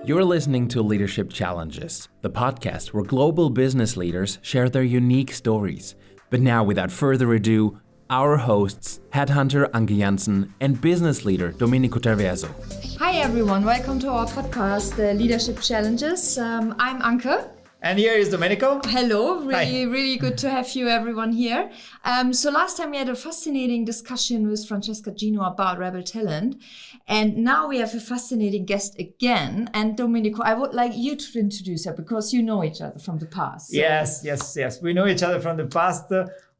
You're listening to Leadership Challenges, the podcast where global business leaders share their unique stories. But now, without further ado, our hosts, headhunter Anke Janssen and business leader Domenico Terverso. Hi everyone, welcome to our podcast, Leadership Challenges. I'm Anke. And here is Domenico. Hello, really good to have you everyone here. So last time we had a fascinating discussion with Francesca Gino about Rebel Talent. And now we have a fascinating guest again. And Domenico, I would like you to introduce her because you know each other from the past. So. Yes. We know each other from the past.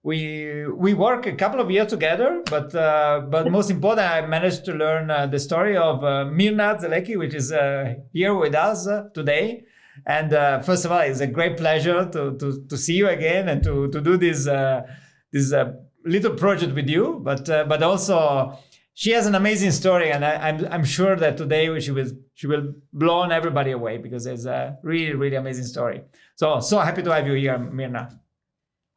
We work a couple of years together, but most important, I managed to learn the story of Mirna Zerelki, which is here with us today. And first of all, it's a great pleasure to see you again and to do this little project with you. But also, she has an amazing story, and I'm sure that today she will blow everybody away because it's a really amazing story. So happy to have you here, Mirna.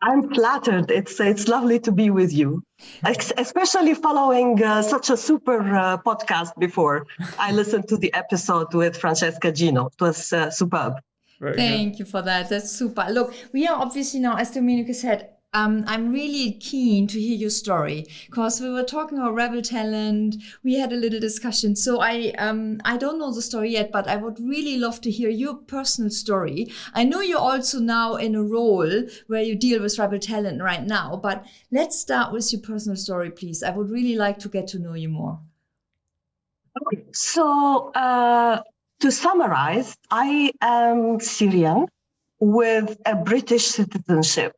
I'm flattered. It's lovely to be with you, especially following such a super podcast before. I listened to the episode with Francesca Gino. It was superb. Thank you for that. That's super. Look, we are obviously now, as Domenico said, I'm really keen to hear your story because we were talking about Rebel Talent. We had a little discussion. So I don't know the story yet, but I would really love to hear your personal story. I know you're also now in a role where you deal with Rebel Talent right now, but let's start with your personal story, please. I would really like to get to know you more. Okay. So to summarize, I am Syrian with a British citizenship,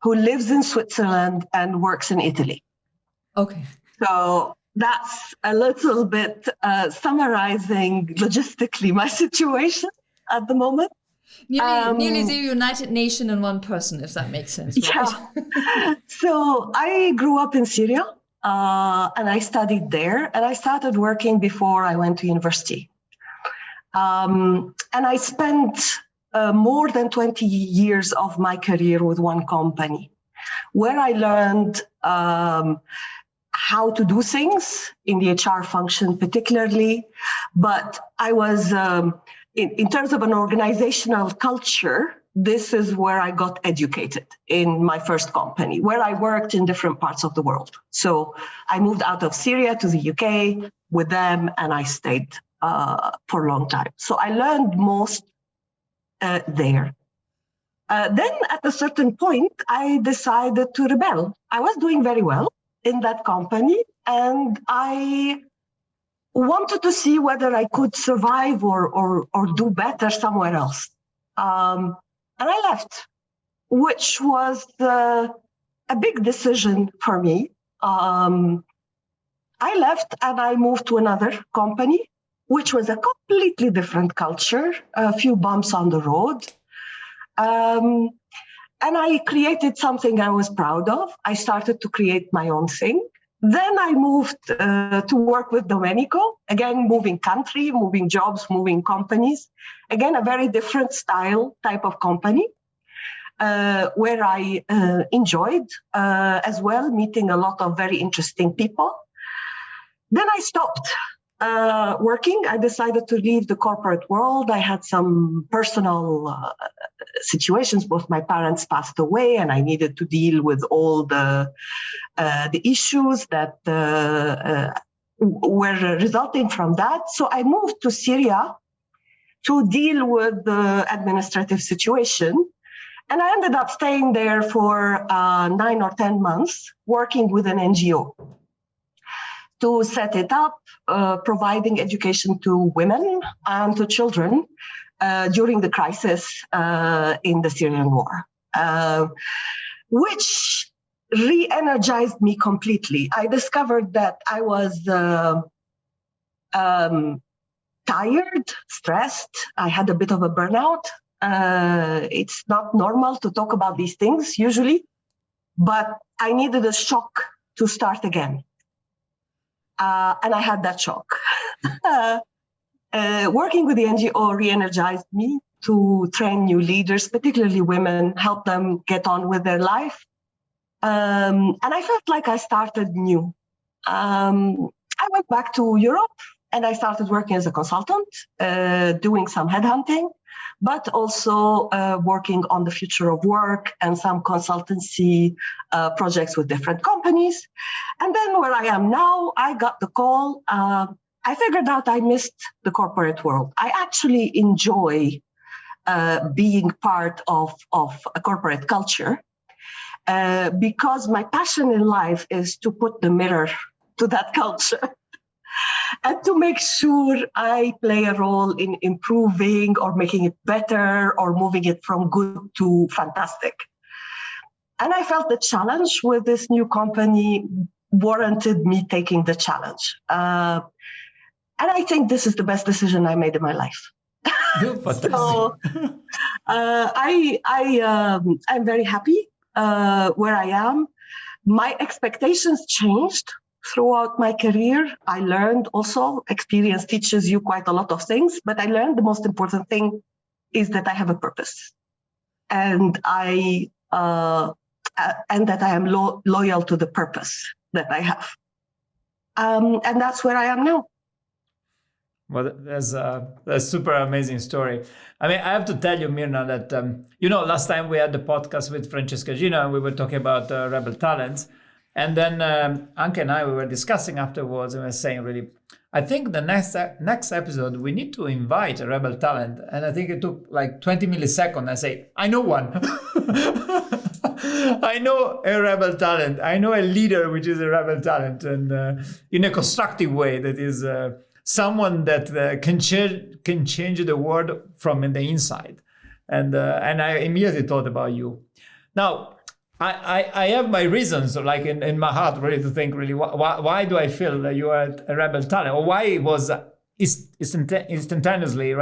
who lives in Switzerland and works in Italy. Okay. So that's a little bit summarizing logistically my situation at the moment. Nearly the United Nations in one person, if that makes sense. Right? Yeah. So I grew up in Syria and I studied there, and I started working before I went to university. And I spent more than 20 years of my career with one company, where I learned how to do things in the HR function particularly. But I was, in terms of an organizational culture, this is where I got educated in my first company, where I worked in different parts of the world. So I moved out of Syria to the UK with them, and I stayed for a long time. So I learned most there. Then at a certain point, I decided to rebel. I was doing very well in that company, and I wanted to see whether I could survive or do better somewhere else. And I left, which was a big decision for me. I left and I moved to another company, which was a completely different culture, a few bumps on the road. And I created something I was proud of. I started to create my own thing. Then I moved to work with Domenico, again, moving country, moving jobs, moving companies. Again, a very different type of company, where I enjoyed as well, meeting a lot of very interesting people. Then I stopped working. I decided to leave the corporate world. I had some personal situations. Both my parents passed away, and I needed to deal with all the issues that were resulting from that. So I moved to Syria to deal with the administrative situation. And I ended up staying there for 9 or 10 months, working with an NGO to set it up, providing education to women and to children during the crisis in the Syrian war, which re-energized me completely. I discovered that I was tired, stressed. I had a bit of a burnout. It's not normal to talk about these things usually, but I needed a shock to start again. And I had that shock. Working with the NGO re-energized me to train new leaders, particularly women, help them get on with their life. And I felt like I started new. I went back to Europe And I started working as a consultant, doing some headhunting, but also working on the future of work and some consultancy projects with different companies. And then where I am now, I got the call. I figured out I missed the corporate world. I actually enjoy being part of a corporate culture because my passion in life is to put the mirror to that culture and to make sure I play a role in improving or making it better or moving it from good to fantastic. And I felt the challenge with this new company warranted me taking the challenge. And I think this is the best decision I made in my life. So I'm very happy where I am. My expectations changed throughout my career. I learned also, experience teaches you quite a lot of things, but I learned the most important thing is that I have a purpose, and that I am loyal to the purpose that I have. And that's where I am now. Well, that's a super amazing story. I mean, I have to tell you, Mirna, that, last time we had the podcast with Francesca Gino and we were talking about Rebel Talents. And then Anke and I, we were discussing afterwards and we were saying, really, I think the next episode, we need to invite a Rebel Talent. And I think it took like 20 milliseconds. I say, I know one. I know a Rebel Talent. I know a leader, which is a Rebel Talent. And in a constructive way, that is... someone that can change the world from the inside, and I immediately thought about you. Now, I have my reasons, like in my heart, really to think really why do I feel that you are a Rebel Talent, or why it was instantaneously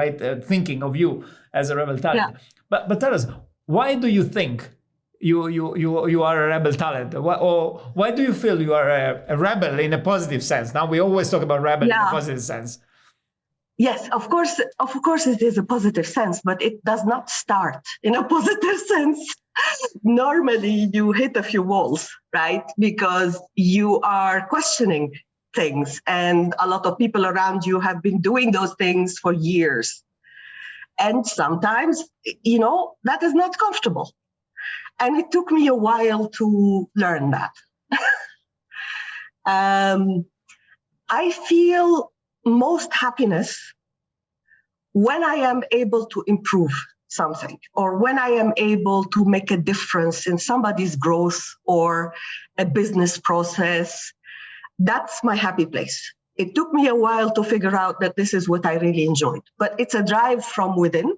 thinking of you as a Rebel Talent. Yeah. But tell us, why do you think you are a Rebel Talent, or why do you feel you are a rebel in a positive sense? Now we always talk about rebel in a positive sense. Yes, of course it is a positive sense, but it does not start in a positive sense. Normally you hit a few walls, right? Because you are questioning things, and a lot of people around you have been doing those things for years. And sometimes, that is not comfortable. And it took me a while to learn that. I feel most happiness when I am able to improve something, or when I am able to make a difference in somebody's growth or a business process. That's my happy place. It took me a while to figure out that this is what I really enjoyed, but it's a drive from within.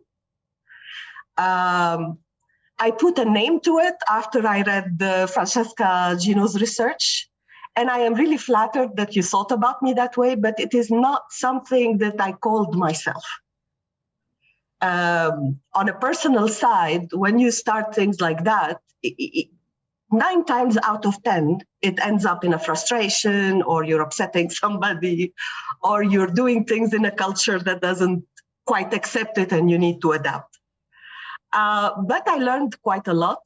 I put a name to it after I read Francesca Gino's research, and I am really flattered that you thought about me that way, but it is not something that I called myself. On a personal side, when you start things like that, 9 times out of 10, it ends up in a frustration, or you're upsetting somebody, or you're doing things in a culture that doesn't quite accept it and you need to adapt. But I learned quite a lot.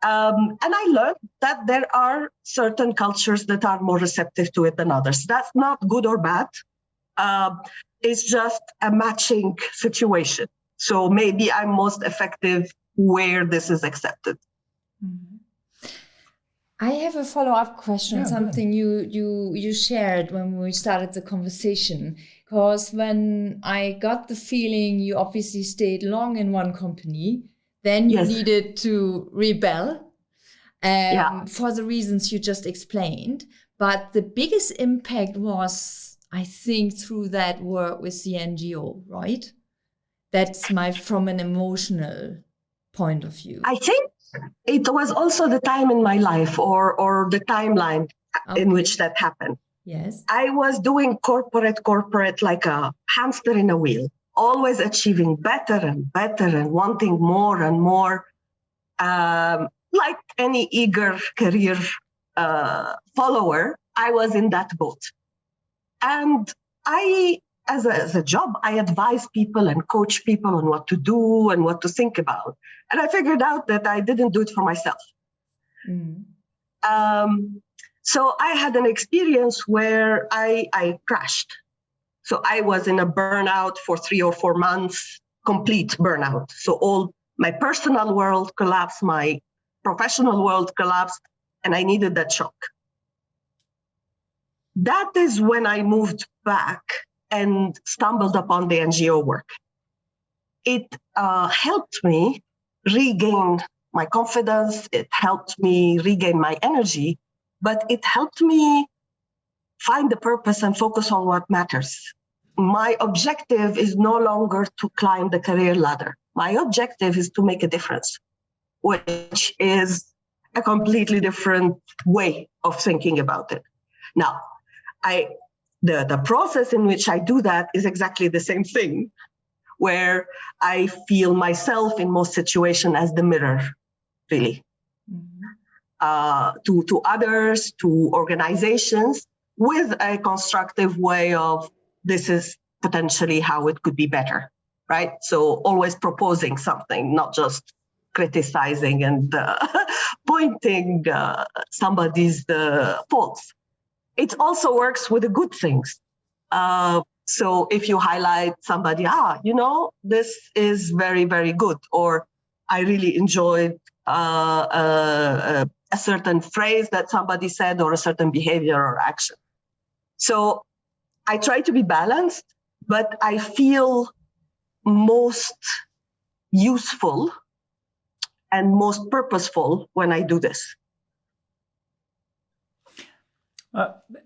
And I learned that there are certain cultures that are more receptive to it than others. That's not good or bad. It's just a matching situation. So maybe I'm most effective where this is accepted. Mm-hmm. I have a follow-up question, something you shared when we started the conversation. Because when I got the feeling you obviously stayed long in one company, then you needed to rebel for the reasons you just explained. But the biggest impact was, I think, through that work with the NGO, right? That's from an emotional point of view. I think it was also the time in my life or the timeline in which that happened. Yes. I was doing corporate like a hamster in a wheel, always achieving better and better and wanting more and more. Like any eager career follower, I was in that boat. And as a job, I advise people and coach people on what to do and what to think about. And I figured out that I didn't do it for myself. Mm. So I had an experience where I crashed. So I was in a burnout for 3 or 4 months, complete burnout. So all my personal world collapsed, my professional world collapsed, and I needed that shock. That is when I moved back and stumbled upon the NGO work. It helped me regain my confidence. It helped me regain my energy, but it helped me find the purpose and focus on what matters. My objective is no longer to climb the career ladder. My objective is to make a difference, which is a completely different way of thinking about it. Now, the process in which I do that is exactly the same thing, where I feel myself in most situations as the mirror, really, to others, to organizations, with a constructive way of this is potentially how it could be better, right? So always proposing something, not just criticizing and pointing somebody's faults. It also works with the good things. So if you highlight somebody, this is very, very good, or I really enjoyed a certain phrase that somebody said, or a certain behavior or action. So I try to be balanced, but I feel most useful and most purposeful when I do this.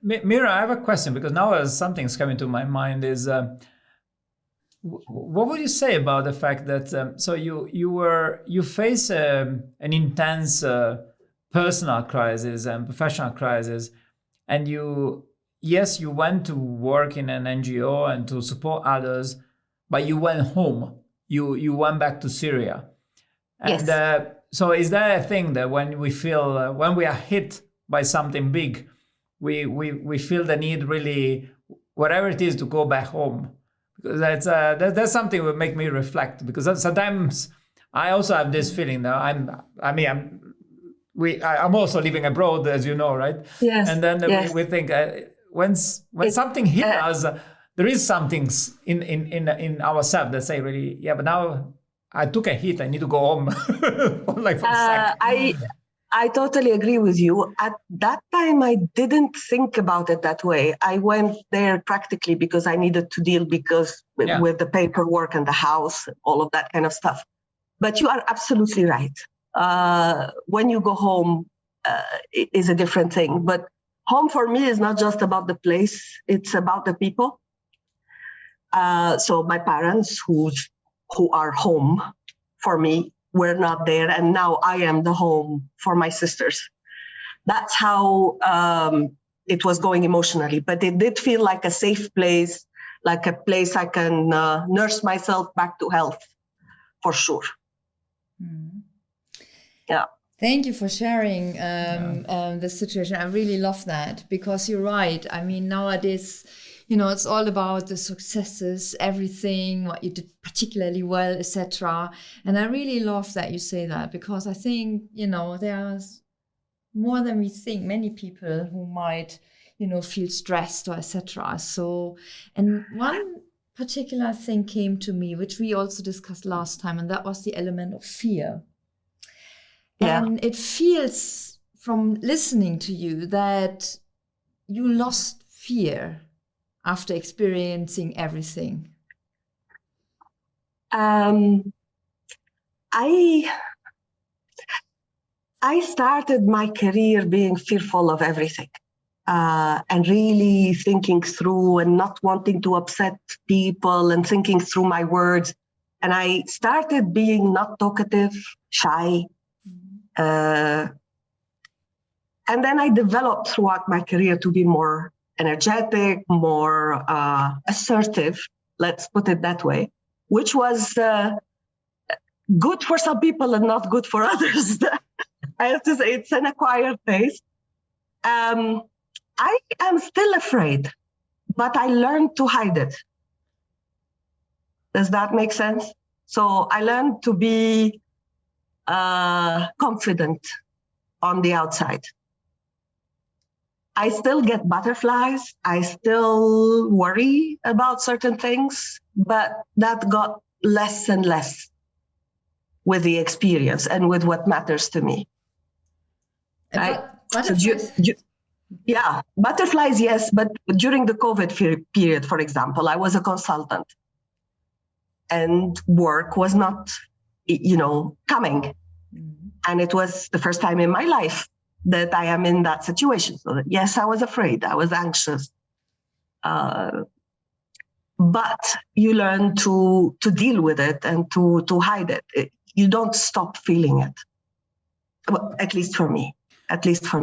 Mira, I have a question, because now something's coming to my mind is, what would you say about the fact that so you face an intense personal crisis and professional crisis, and you went to work in an NGO and to support others, but you went home. You went back to Syria. And yes. So is that a thing that when we feel when we are hit by something big, we feel the need, really, whatever it is, to go back home? Because that's something that would make me reflect, because sometimes I also have this feeling that I'm also living abroad, as you know, right? Yes. And then yes. we think when something hit us, there is something in ourselves that say, really, yeah, but now I took a hit, I need to go home. Like for a second. I totally agree with you. At that time, I didn't think about it that way. I went there practically because I needed to deal with the paperwork and the house, all of that kind of stuff. But you are absolutely right. When you go home, it is a different thing. But home for me is not just about the place, it's about the people. So my parents who are home for me were not there, and now I am the home for my sisters. That's how it was going emotionally, but it did feel like a safe place, like a place I can nurse myself back to health, for sure. Mm-hmm. Yeah. Thank you for sharing the situation. I really love that, because you're right. I mean, nowadays, it's all about the successes, everything, what you did particularly well, etc. And I really love that you say that, because I think, there's more than we think, many people who might, feel stressed or etc. So, and one particular thing came to me, which we also discussed last time, and that was the element of fear. Yeah. And it feels from listening to you that you lost fear after experiencing everything. I started my career being fearful of everything, and really thinking through and not wanting to upset people and thinking through my words. And I started being not talkative, shy. And then I developed throughout my career to be more energetic, more assertive, let's put it that way, which was good for some people and not good for others. I have to say, it's an acquired taste. I am still afraid, but I learned to hide it. Does that make sense? So I learned to be confident on the outside. I still get butterflies. I still worry about certain things, but that got less and less with the experience and with what matters to me. Right? Butterflies. Yeah, butterflies, yes. But during the COVID period, for example, I was a consultant and work was not, coming. Mm-hmm. And it was the first time in my life that I am in that situation. So that, yes, I was afraid, I was anxious. But you learn to deal with it and to hide it. You don't stop feeling it. Well, at least for me. It's.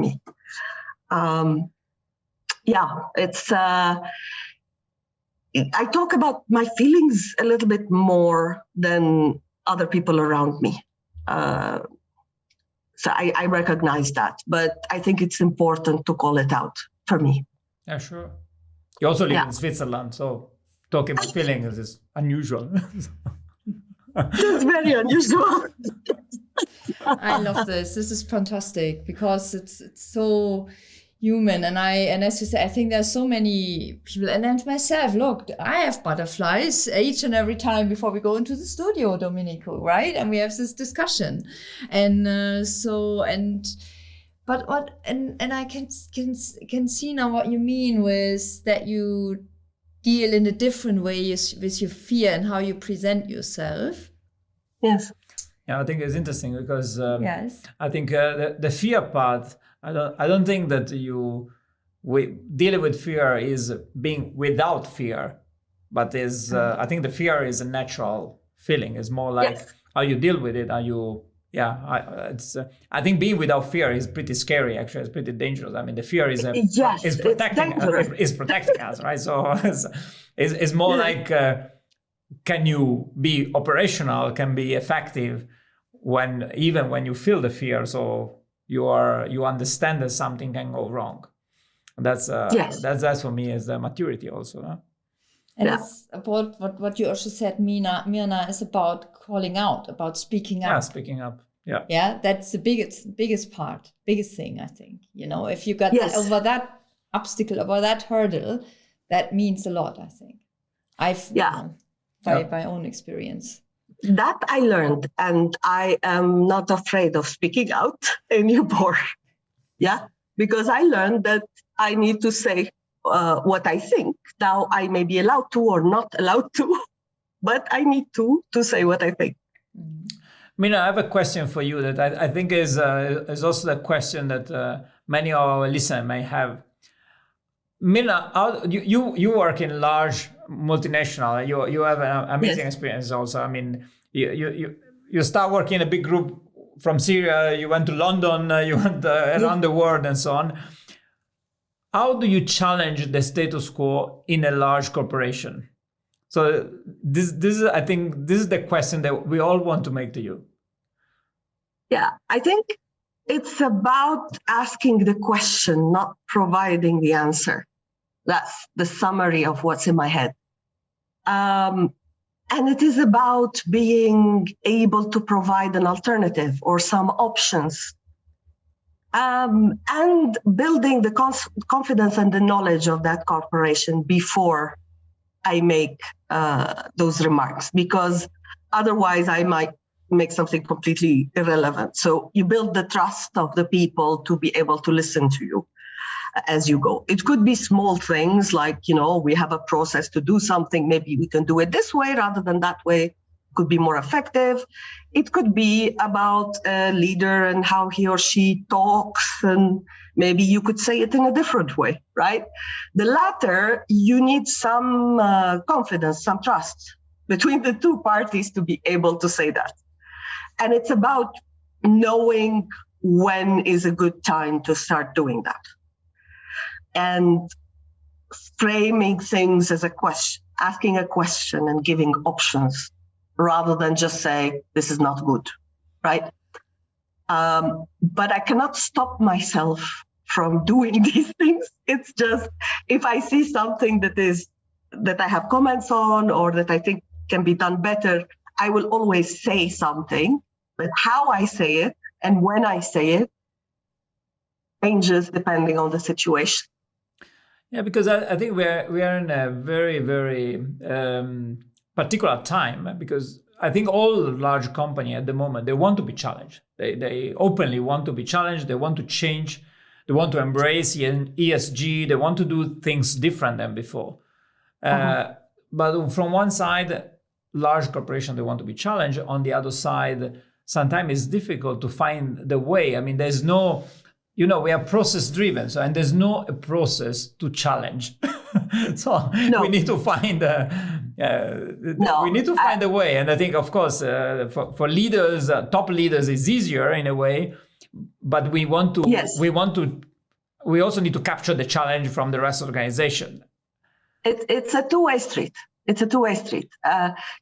I talk about my feelings a little bit more than other people around me. So I recognize that, but I think it's important to call it out for me. Yeah, sure. You also live in Switzerland, so talking about feelings is unusual. It's very unusual. I love this. This is fantastic because it's so human. And as you say, I think there's so many people, and then myself, look, I have butterflies each and every time before we go into the studio, Domenico, right? And we have this discussion. And I can see now what you mean with that you deal in a different way with your fear and how you present yourself. Yes. Yeah, I think it's interesting because yes. I think the fear part, I don't think that dealing with fear is being without fear, but I think the fear is a natural feeling. It's more like how you deal with it. I think being without fear is pretty scary. Actually, it's pretty dangerous. I mean, the fear is protecting us, right? So it's more like can you be operational? Can be effective even when you feel the fear? So you understand that something can go wrong. That's for me is the maturity also. Huh? And it's about what you also said, Mirna, is about calling out, about speaking up. Yeah, speaking up. Yeah. Yeah, that's the biggest part, biggest thing, I think. If you got over that obstacle, over that hurdle, that means a lot, I think. By own experience. That I learned, and I am not afraid of speaking out anymore. Yeah, because I learned that I need to say what I think. Now I may be allowed to or not allowed to, but I need to say what I think. Mirna, I have a question for you that I think is also the question that many of our listeners may have. Mirna, you work in large multinational. You have an amazing experience also. I mean, you start working in a big group from Syria. You went to London. You went around the world and so on. How do you challenge the status quo in a large corporation? So this is, I think, this is the question that we all want to make to you. Yeah, I think it's about asking the question, not providing the answer. That's the summary of what's in my head. And it is about being able to provide an alternative or some options. And building the confidence and the knowledge of that corporation before I make those remarks, because otherwise I might make something completely irrelevant. So you build the trust of the people to be able to listen to you as you go. It could be small things like, we have a process to do something. Maybe we can do it this way rather than that way. Could be more effective. It could be about a leader and how he or she talks, and maybe you could say it in a different way, right? The latter, you need some confidence, some trust between the two parties to be able to say that. And it's about knowing when is a good time to start doing that. And framing things as a question, asking a question and giving options, rather than just say, this is not good, right? But I cannot stop myself from doing these things. It's just, if I see something that I have comments on or that I think can be done better, I will always say something. But how I say it and when I say it changes depending on the situation. Yeah, because I think we are in a very, very particular time, because I think all large companies at the moment, they want to be challenged. They openly want to be challenged. They want to change. They want to embrace ESG. They want to do things different than before. But from one side, large corporations, they want to be challenged. On the other side, sometimes it's difficult to find the way. I mean, there's no, we are process driven. So, and there's no process to challenge. So we need to find we need to find a way. And I think, of course, for leaders, top leaders, it's easier in a way. But we also need to capture the challenge from the rest of the organization. It's a two-way street. It's a two-way street.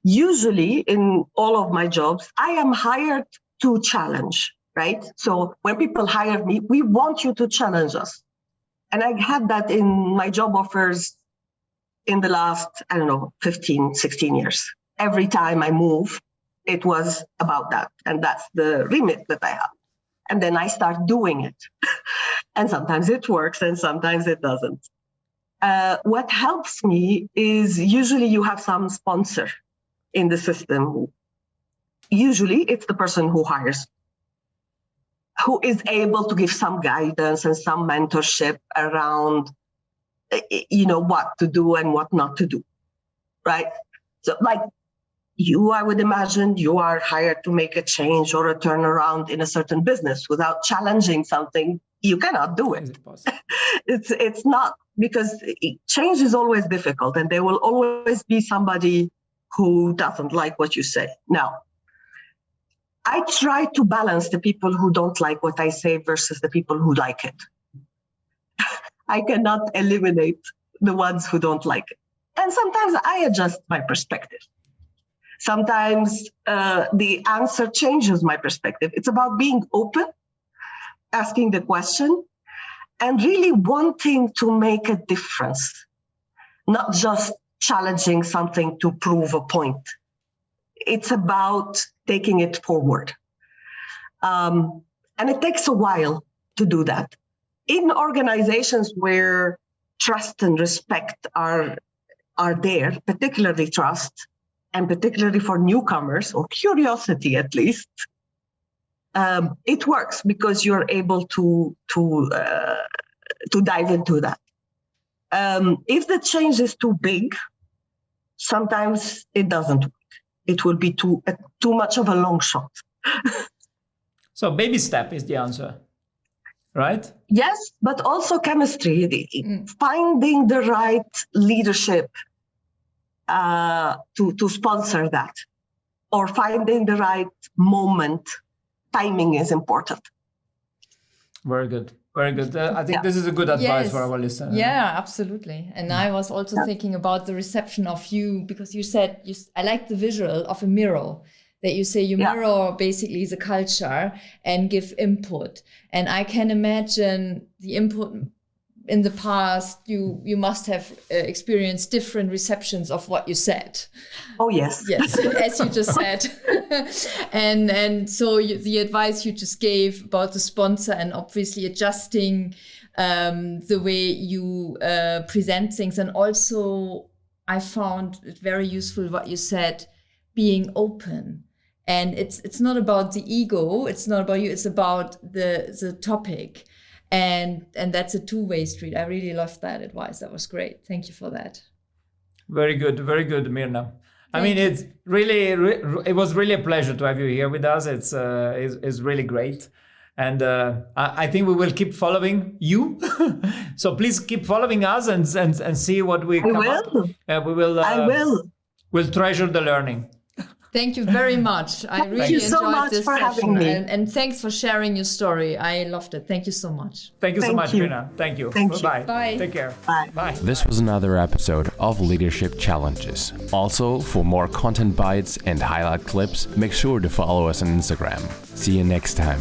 Usually in all of my jobs, I am hired to challenge, right? So when people hire me, we want you to challenge us. And I had that in my job offers in the last, 15, 16 years. Every time I move, it was about that. And that's the remit that I have. And then I start doing it. And sometimes it works and sometimes it doesn't. What helps me is usually you have some sponsor in the system. Usually it's the person who hires, who is able to give some guidance and some mentorship around, what to do and what not to do, right? So like you, I would imagine you are hired to make a change or a turnaround in a certain business. Without challenging something, you cannot do it. It's not, because change is always difficult and there will always be somebody who doesn't like what you say. Now, I try to balance the people who don't like what I say versus the people who like it. I cannot eliminate the ones who don't like it. And sometimes I adjust my perspective. Sometimes the answer changes my perspective. It's about being open, asking the question, and really wanting to make a difference, not just challenging something to prove a point. It's about taking it forward. And it takes a while to do that. In organizations where trust and respect are there, particularly trust, and particularly for newcomers, or curiosity at least, it works because you're able to dive into that. If the change is too big, sometimes it doesn't work. It will be too much of a long shot. So baby step is the answer, right? Yes, but also chemistry, finding the right leadership to sponsor that, or finding the right moment. Timing is important. Very good. Very good. I think this is a good advice for our listeners. Yeah, absolutely. And I was also thinking about the reception of you, because you said, I like the visual of a mirror, that you say you mirror basically the culture and give input. And I can imagine the input in the past, you must have experienced different receptions of what you said. Oh, yes. Yes, as you just said. and so the advice you just gave about the sponsor and obviously adjusting the way you present things. And also I found it very useful what you said, being open. And it's not about the ego, it's not about you, it's about the topic. And that's a two-way street. I really loved that advice. That was great. Thank you for that. Very good, Mirna. I mean, it's really, it was really a pleasure to have you here with us. It's really great. And I think we will keep following you. So please keep following us and see what we come up. We will. I will. We'll treasure the learning. Thank you very much. I really enjoyed this session. And thanks for sharing your story. I loved it. Thank you so much. Thank you so much, Mirna. Thank you. Bye. Bye. Take care. Bye. This was another episode of Leadership Challenges. Also, for more content bites and highlight clips, make sure to follow us on Instagram. See you next time.